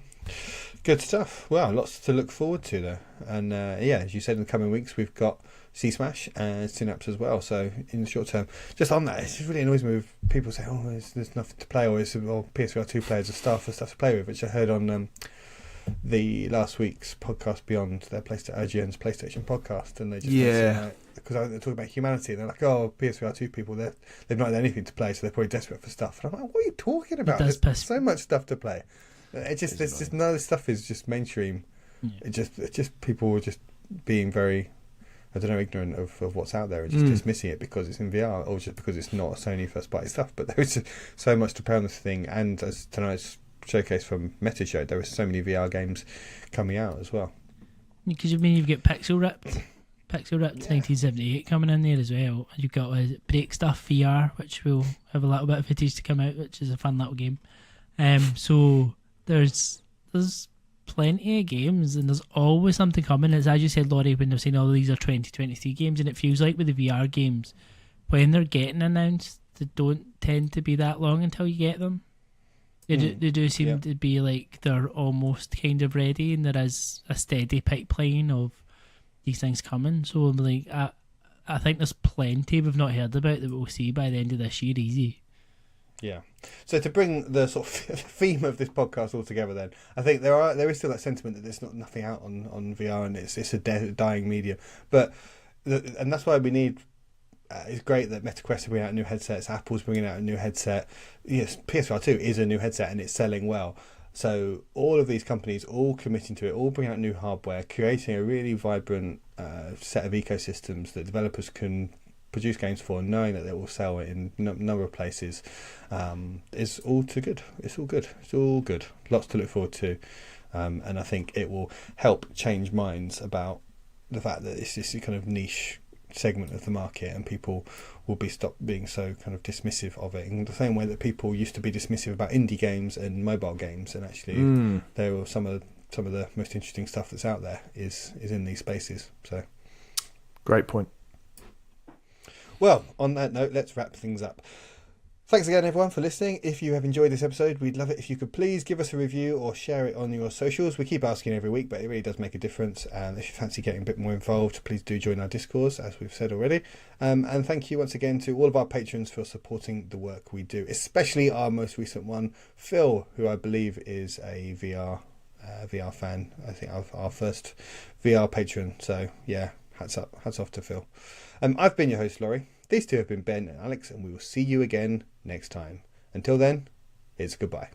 S2: good stuff. Well, lots to look forward to there. And as you said, in the coming weeks we've got C Smash and Synapse as well. So in the short term, just on that, it just really annoys me with people say, "Oh, there's nothing to play," or PSVR2 players are stuff to play with, which I heard on the last week's podcast Beyond, their IGN's PlayStation podcast, and they just because I think they're talking about humanity, and they're like, "Oh, PSVR2 people, they've not had anything to play, so they're probably desperate for stuff." And I'm like, "What are you talking about? There's so much stuff to play." It's just none of this stuff is just mainstream. Yeah. It's just people just being very, I don't know, ignorant of what's out there and just dismissing it because it's in VR or just because it's not a Sony first party stuff. But there is so much to play on this thing, and as tonight's showcase from Meta showed, there are so many VR games coming out as well.
S3: Because you've got Pixel Ripped 1978 coming in there as well. You've got Break Stuff VR, which will have a little bit of footage to come out, which is a fun little game. So there's plenty of games, and there's always something coming. As you said, Laurie, when they're saying all these are 2023 games, and it feels like with the VR games, when they're getting announced, they don't tend to be that long until you get them. They do seem to be like they're almost kind of ready, and there is a steady pipeline of these things coming. So like, I think there's plenty we've not heard about that we'll see by the end of this year, easy.
S2: Yeah. So to bring the sort of theme of this podcast all together, then I think there is still that sentiment that there's nothing out on VR and it's a dying medium. And that's why we need. It's great that MetaQuest are bringing out new headsets. Apple's bringing out a new headset. Yes, PSVR2 is a new headset and it's selling well. So all of these companies, all committing to it, all bringing out new hardware, creating a really vibrant set of ecosystems that developers can produce games for, knowing that they will sell it in a number of places, is all too good. It's all good. It's all good. Lots to look forward to, and I think it will help change minds about the fact that it's this kind of niche segment of the market, and people will stop being so kind of dismissive of it in the same way that people used to be dismissive about indie games and mobile games, and actually there were some of the most interesting stuff that's out there is in these spaces. So
S1: great point.
S2: Well, on that note, let's wrap things up. Thanks again, everyone, for listening. If you have enjoyed this episode, we'd love it if you could please give us a review or share it on your socials. We keep asking every week, but it really does make a difference. And if you fancy getting a bit more involved, please do join our discourse, as we've said already. And thank you once again to all of our patrons for supporting the work we do, especially our most recent one, Phil, who I believe is a VR fan. I think our first VR patron. So yeah, hats off to Phil. I've been your host, Laurie. These two have been Ben and Alex, and we will see you again next time. Until then, it's goodbye.